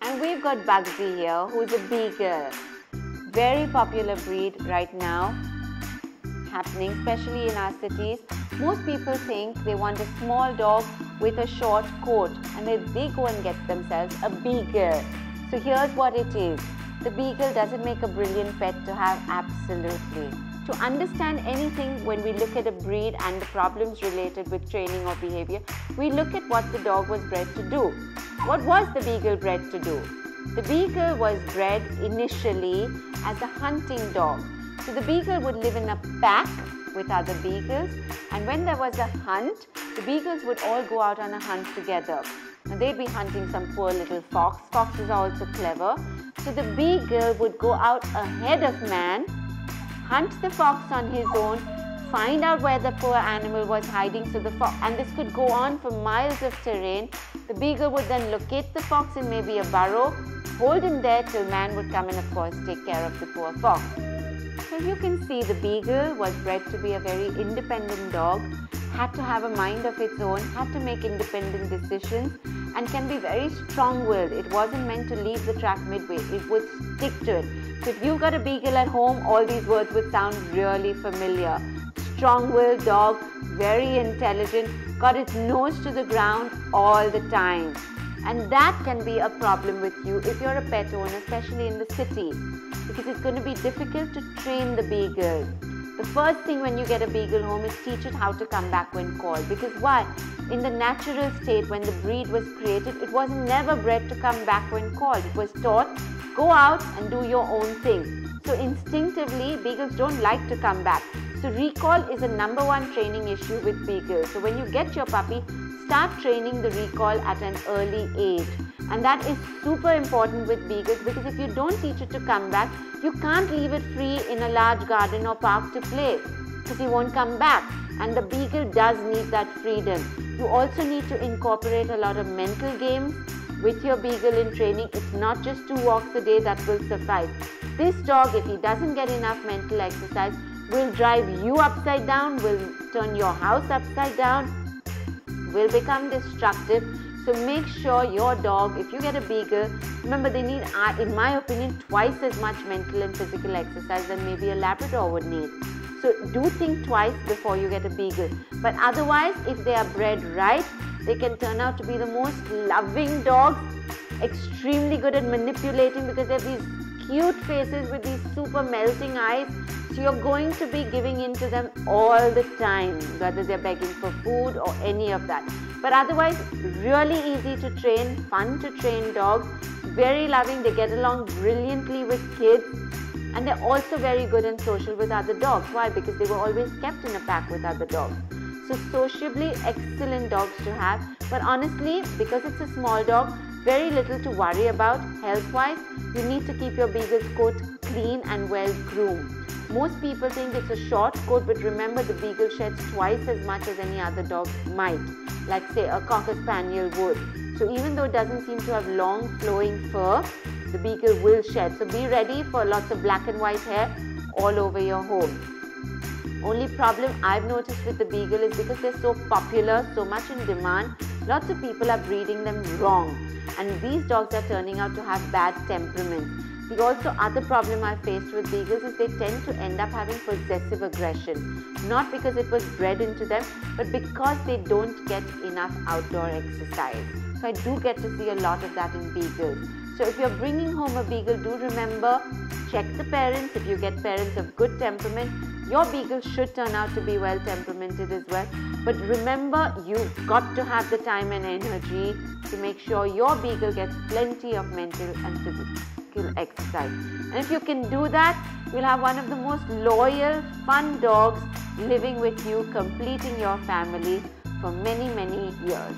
And we've got Bugsy here, who's a Beagle. Very popular breed right now, happening especially in our cities. Most people think they want a small dog with a short coat, and then they go and get themselves a Beagle. So here's what it is. The Beagle doesn't make a brilliant pet to have, absolutely. To understand anything when we look at a breed and the problems related with training or behavior, we look at what the dog was bred to do. What was the Beagle bred to do? The Beagle was bred initially as a hunting dog. So the Beagle would live in a pack with other Beagles, and when there was a hunt, the Beagles would all go out on a hunt together. Now they'd be hunting some poor little fox. Foxes are also clever. So the Beagle would go out ahead of man, hunt the fox on his own, find out where the poor animal was hiding. So the fox, and this could go on for miles of terrain. The Beagle would then locate the fox in maybe a burrow, hold him there till man would come and of course take care of the poor fox. So you can see the Beagle was bred to be a very independent dog, had to have a mind of its own, had to make independent decisions, and can be very strong-willed. It wasn't meant to leave the track midway. It would stick to it. So if you've got a Beagle at home, all these words would sound really familiar. Strong-willed dog, very intelligent, got its nose to the ground all the time. And that can be a problem with you if you're a pet owner, especially in the city, because it's going to be difficult to train the Beagle. The first thing when you get a Beagle home is teach it how to come back when called. Because why? In the natural state, when the breed was created, it was never bred to come back when called. It was taught, go out and do your own thing. So instinctively, Beagles don't like to come back. So recall is a #1 training issue with Beagles. So when you get your puppy, start training the recall at an early age. And that is super important with Beagles, because if you don't teach it to come back, you can't leave it free in a large garden or park to play, because he won't come back. And the Beagle does need that freedom. You also need to incorporate a lot of mental games with your Beagle in training. It's not just 2 walks a day that will suffice. This dog, if he doesn't get enough mental exercise, will drive you upside down, will turn your house upside down, will become destructive. So make sure your dog, if you get a Beagle, remember they need, in my opinion, twice as much mental and physical exercise than maybe a Labrador would need. So do think twice before you get a Beagle. But otherwise, if they are bred right, they can turn out to be the most loving dogs, extremely good at manipulating, because they have these cute faces with these super melting eyes. So you're going to be giving in to them all the time, whether they're begging for food or any of that. But otherwise, really easy to train, fun to train dogs, very loving. They get along brilliantly with kids, and they're also very good and social with other dogs. Why? Because they were always kept in a pack with other dogs. So sociably excellent dogs to have. But honestly, because it's a small dog, very little to worry about health-wise. You need to keep your Beagle's coat clean and well groomed. Most people think it's a short coat, but remember the Beagle sheds twice as much as any other dog might, like say a Cocker Spaniel would. So even though it doesn't seem to have long flowing fur, the Beagle will shed. So be ready for lots of black and white hair all over your home. Only problem I've noticed with the Beagle is because they're so popular, so much in demand, lots of people are breeding them wrong. And these dogs are turning out to have bad temperament. The also other problem I've faced with Beagles is they tend to end up having possessive aggression. Not because it was bred into them, but because they don't get enough outdoor exercise. So I do get to see a lot of that in Beagles. So if you're bringing home a Beagle, do remember, check the parents. If you get parents of good temperament, your Beagle should turn out to be well temperamented as well. But remember, you've got to have the time and energy to make sure your Beagle gets plenty of mental and physical exercise. And if you can do that, you'll have one of the most loyal, fun dogs living with you, completing your family for many, many years.